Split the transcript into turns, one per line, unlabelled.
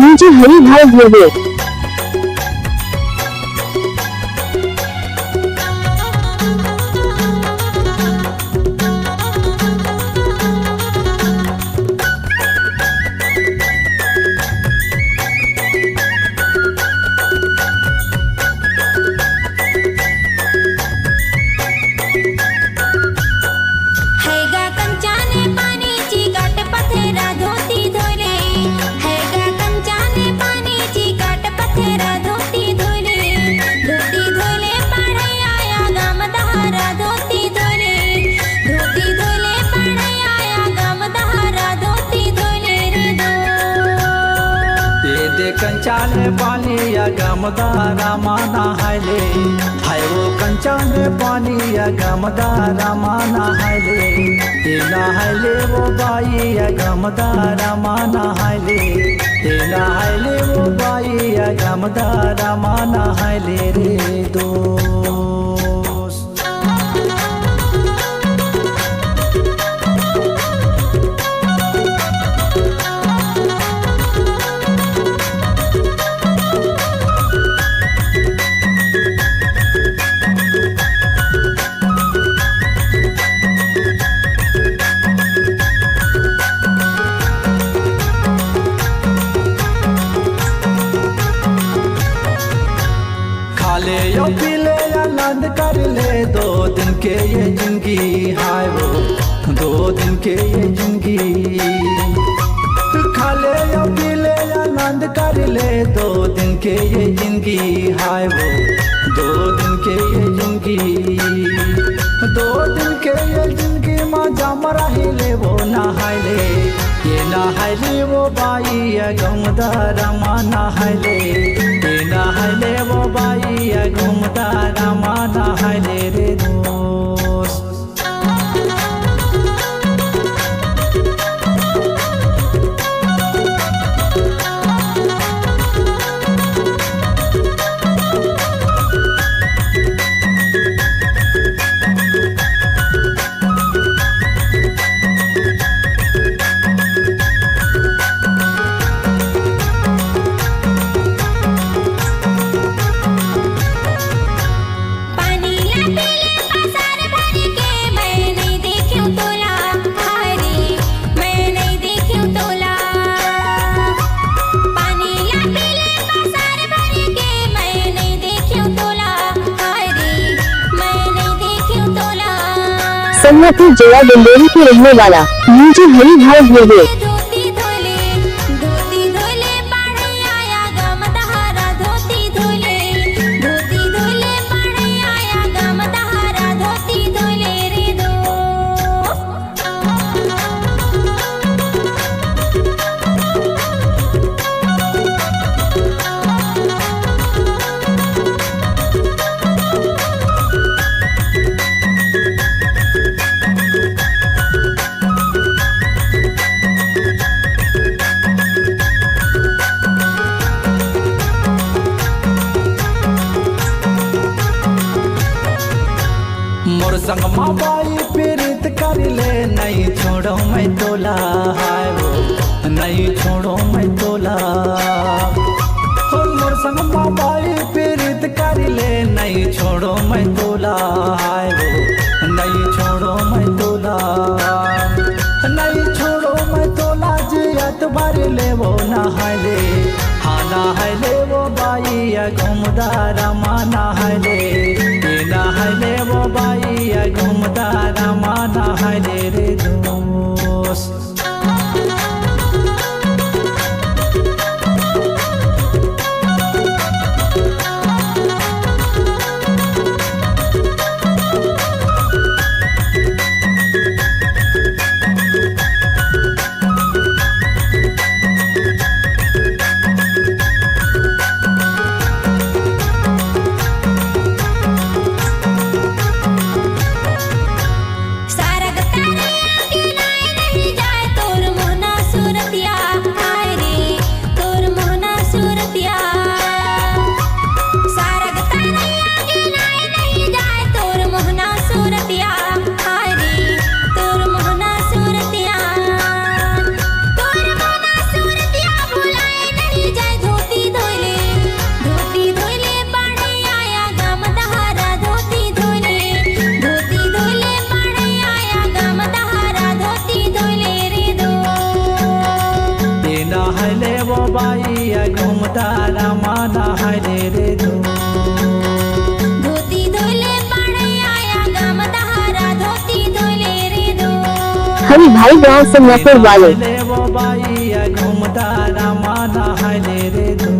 नीचे हरी भाव देवे।
कंचाने पानी या गमदारा माना हायले, हाय वो कंचाने पानी या गमदारा माना हायले, तेना हायले वो बाई या गमदारा माना हायले, तेना हायले वो बाई या गमदारा माना हायले रे दोस्त। खाले यो पीले आनंद कर ले, 2 दिन के ये जिंदगी हाय वो 2 दिन के ये जिंदगी। खाले यो पीले आनंद कर ले, 2 दिन के ये जिंदगी हाय वो 2 दिन के ये जिंदगी। 2 दिन के ये जिंदगी माँ जामरा हिले वो नहायले, ये नहायले वो बाई या गमदारा माँ नहायले, ये नहायले वो बाई या गमदारा माँ नहायले रे दोस्त।
संगति जया डिंडोरी के रहने वाला, नीचे हरी भाव देवे। मोर संग माँ बाई प्रीत कर ले, नहीं छोड़ो मैं तोला हाय वो नहीं छोड़ो मैं तोला। मोर संग माँ बाई प्रीत कर ले, नहीं छोड़ो मैं तोला हाय वो नहीं छोड़ो मैं तोला। नहीं छोड़ो मैं तोला जियत भर ले वो नहायले, हाँ नहायले वो बाई या गमदारा माँ नहायले, ये नहायले वो बाई या गमदारा माँ नहायले रे दोस्त।
सारा गतारे आगे लाए नहीं जाए
रामाना हायले रे दो
धोती धोले पाड़े आया गाम दहारा धोती धोले रे दो
हरि भाई गांव से नफर वाले
ले वो बाई घूमता रामाना हायले रे दो